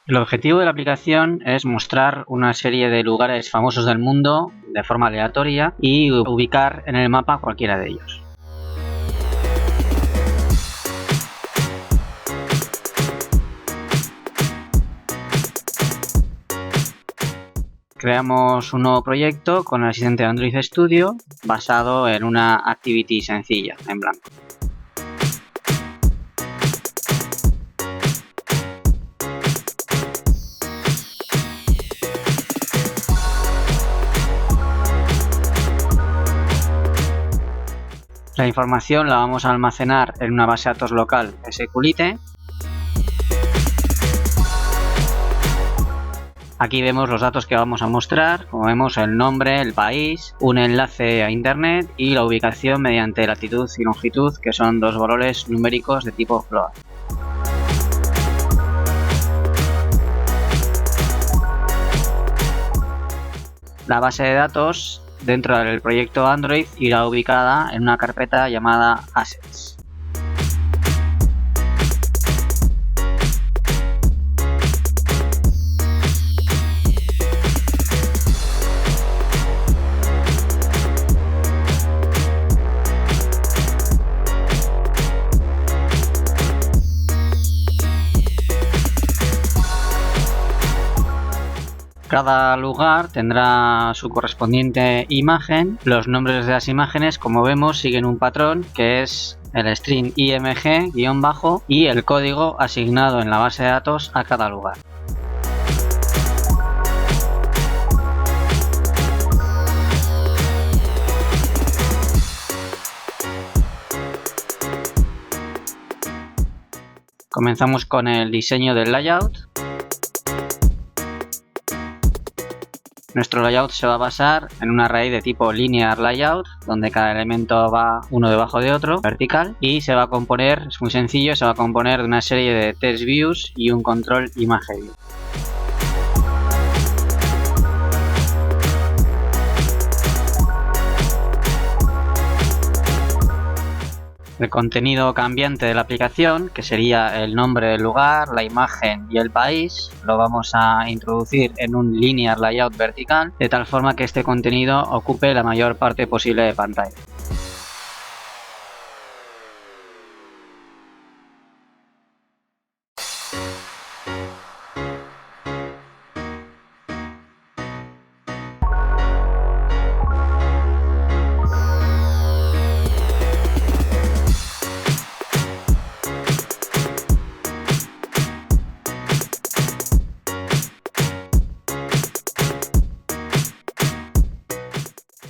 El objetivo de la aplicación es mostrar una serie de lugares famosos del mundo de forma aleatoria y ubicar en el mapa cualquiera de ellos. Creamos un nuevo proyecto con el asistente de Android Studio basado en una activity sencilla, en blanco. La información la vamos a almacenar en una base de datos local SQLite. Aquí vemos los datos que vamos a mostrar, como vemos el nombre, el país, un enlace a internet y la ubicación mediante latitud y longitud, que son dos valores numéricos de tipo float. La base de datos dentro del proyecto Android irá ubicada en una carpeta llamada Assets. Cada lugar tendrá su correspondiente imagen. Los nombres de las imágenes, como vemos, siguen un patrón que es el string img- y el código asignado en la base de datos a cada lugar. Comenzamos con el diseño del layout. Nuestro layout se va a basar en un array de tipo linear layout, donde cada elemento va uno debajo de otro, vertical, y se va a componer, es muy sencillo, se va a componer de una serie de text views y un control image view. El contenido cambiante de la aplicación, que sería el nombre del lugar, la imagen y el país, lo vamos a introducir en un linear layout vertical, de tal forma que este contenido ocupe la mayor parte posible de pantalla.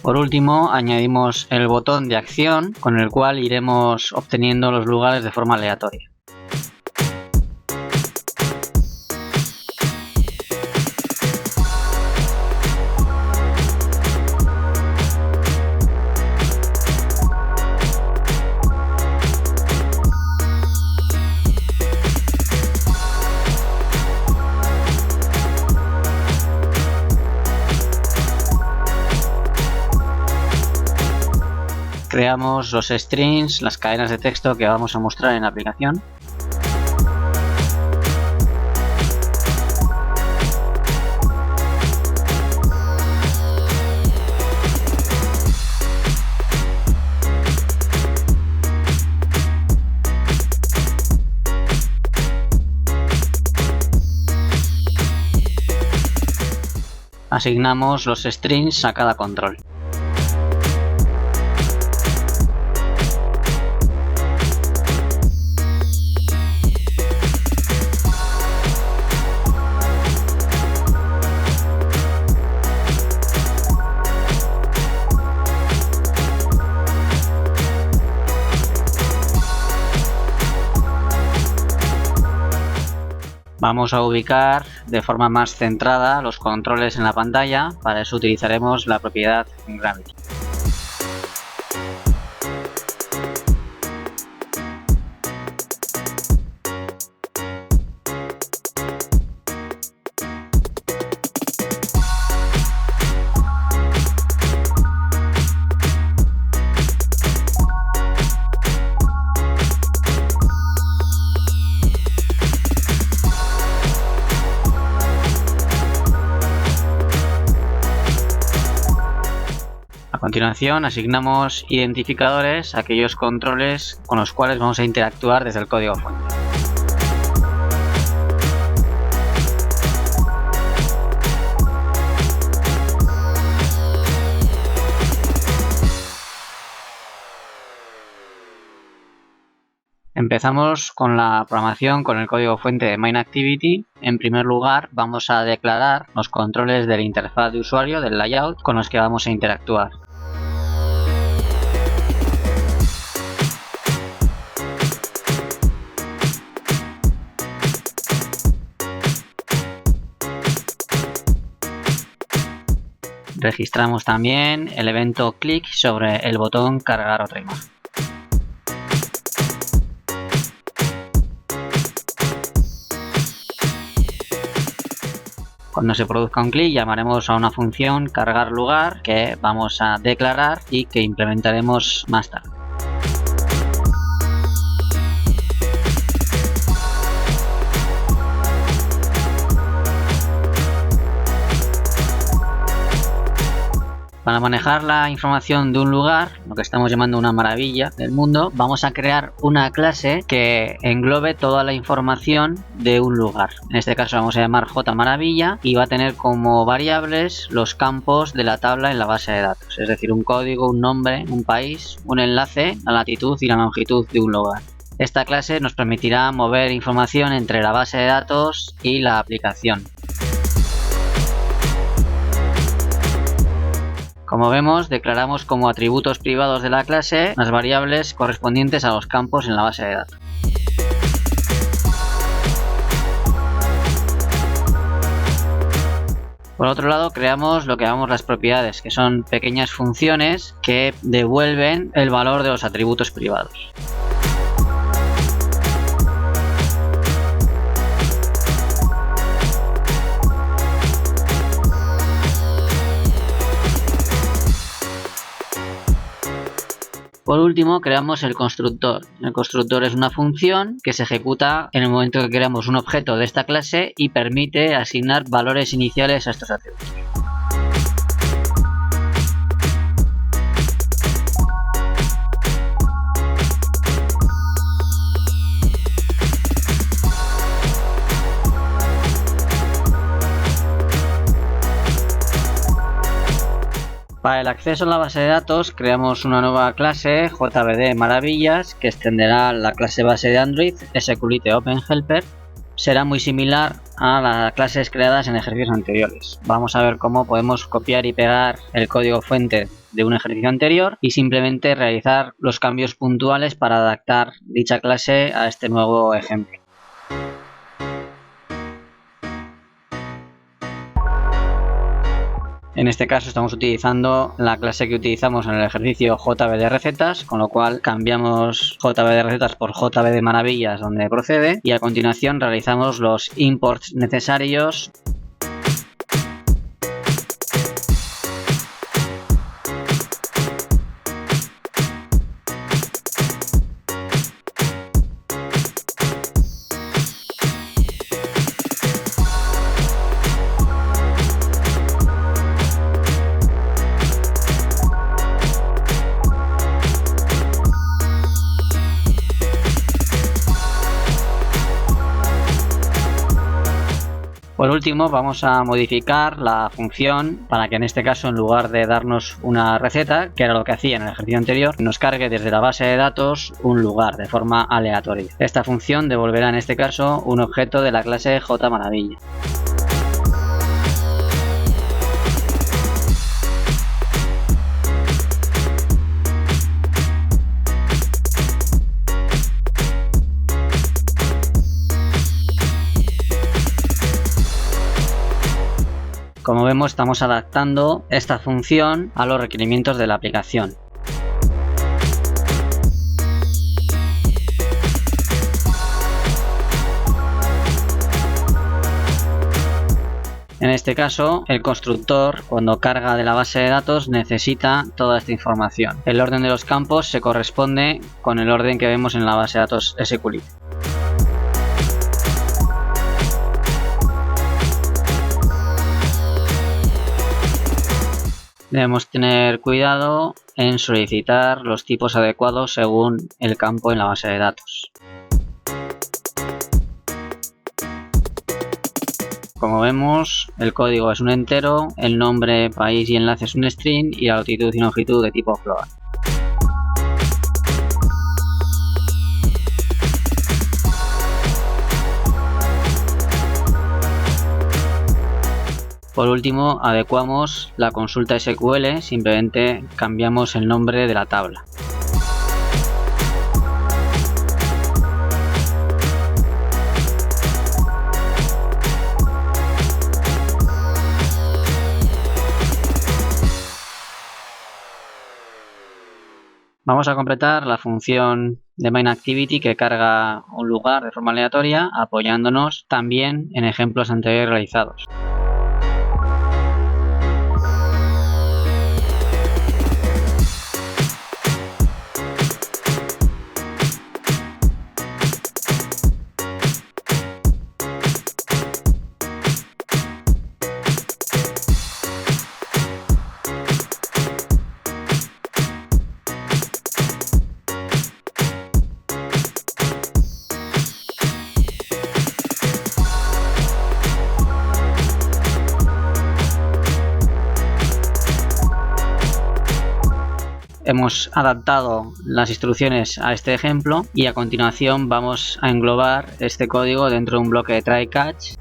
Por último, añadimos el botón de acción con el cual iremos obteniendo los lugares de forma aleatoria. Creamos los strings, las cadenas de texto que vamos a mostrar en la aplicación. Asignamos los strings a cada control. Vamos a ubicar de forma más centrada los controles en la pantalla. Para eso utilizaremos la propiedad Gravity. A continuación, asignamos identificadores a aquellos controles con los cuales vamos a interactuar desde el código fuente. Empezamos con la programación con el código fuente de MainActivity. En primer lugar, vamos a declarar los controles de la interfaz de usuario, del layout, con los que vamos a interactuar. Registramos también el evento clic sobre el botón cargar otra imagen. Cuando se produzca un clic, llamaremos a una función cargar lugar que vamos a declarar y que implementaremos más tarde. Para manejar la información de un lugar, lo que estamos llamando una maravilla del mundo, vamos a crear una clase que englobe toda la información de un lugar. En este caso vamos a llamar jmaravilla y va a tener como variables los campos de la tabla en la base de datos, es decir, un código, un nombre, un país, un enlace, la latitud y la longitud de un lugar. Esta clase nos permitirá mover información entre la base de datos y la aplicación. Como vemos, declaramos como atributos privados de la clase las variables correspondientes a los campos en la base de datos. Por otro lado, creamos lo que llamamos las propiedades, que son pequeñas funciones que devuelven el valor de los atributos privados. Por último, creamos el constructor. El constructor es una función que se ejecuta en el momento que creamos un objeto de esta clase y permite asignar valores iniciales a estos atributos. Para el acceso a la base de datos creamos una nueva clase JBD Maravillas que extenderá la clase base de Android SQLite OpenHelper. Será muy similar a las clases creadas en ejercicios anteriores. Vamos a ver cómo podemos copiar y pegar el código fuente de un ejercicio anterior y simplemente realizar los cambios puntuales para adaptar dicha clase a este nuevo ejemplo. En este caso estamos utilizando la clase que utilizamos en el ejercicio JBD Recetas, con lo cual cambiamos JBD Recetas por JBD Maravillas donde procede y a continuación realizamos los imports necesarios. Por último, vamos a modificar la función para que en este caso, en lugar de darnos una receta, que era lo que hacía en el ejercicio anterior, nos cargue desde la base de datos un lugar de forma aleatoria. Esta función devolverá en este caso un objeto de la clase JMaravilla. Como vemos, estamos adaptando esta función a los requerimientos de la aplicación. En este caso, el constructor, cuando carga de la base de datos, necesita toda esta información. El orden de los campos se corresponde con el orden que vemos en la base de datos SQLite. Debemos tener cuidado en solicitar los tipos adecuados según el campo en la base de datos. Como vemos, el código es un entero, el nombre, país y enlace es un string y la longitud y longitud de tipo float. Por último, adecuamos la consulta SQL, simplemente cambiamos el nombre de la tabla. Vamos a completar la función de MainActivity que carga un lugar de forma aleatoria, apoyándonos también en ejemplos anteriores realizados. Hemos adaptado las instrucciones a este ejemplo y a continuación vamos a englobar este código dentro de un bloque de try catch.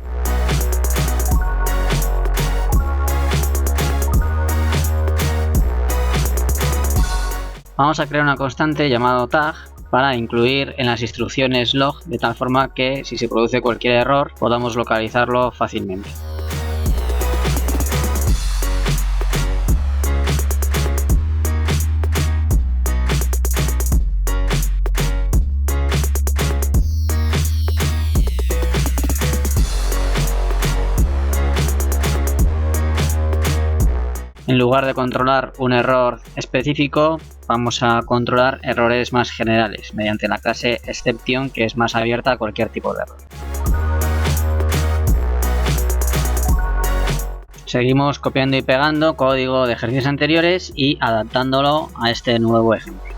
Vamos a crear una constante llamado tag para incluir en las instrucciones log de tal forma que si se produce cualquier error podamos localizarlo fácilmente. En lugar de controlar un error específico, vamos a controlar errores más generales mediante la clase exception, que es más abierta a cualquier tipo de error. Seguimos copiando y pegando código de ejercicios anteriores y adaptándolo a este nuevo ejemplo.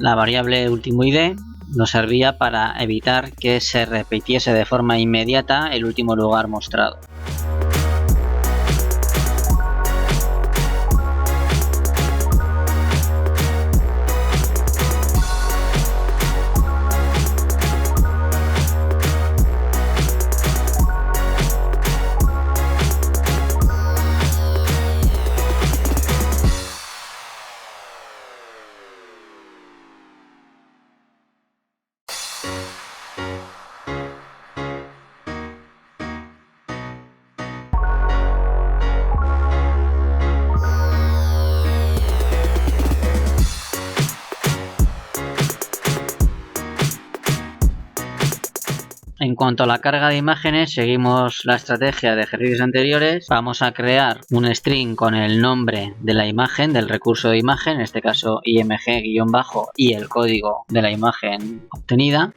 La variable último id nos servía para evitar que se repitiese de forma inmediata el último lugar mostrado. En cuanto a la carga de imágenes, seguimos la estrategia de ejercicios anteriores. Vamos a crear un string con el nombre de la imagen, del recurso de imagen, en este caso img-, y el código de la imagen obtenida.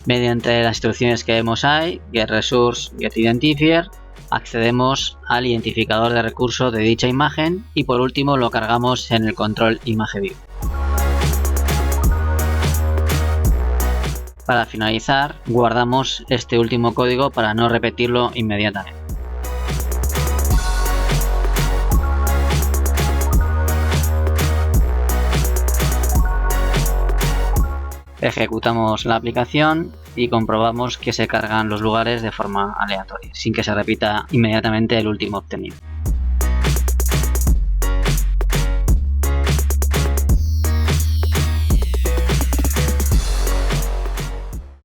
Mediante las instrucciones que vemos ahí, getResource, getIdentifier, accedemos al identificador de recurso de dicha imagen y por último lo cargamos en el control ImageView. Para finalizar, guardamos este último código para no repetirlo inmediatamente. Ejecutamos la aplicación y comprobamos que se cargan los lugares de forma aleatoria, sin que se repita inmediatamente el último obtenido.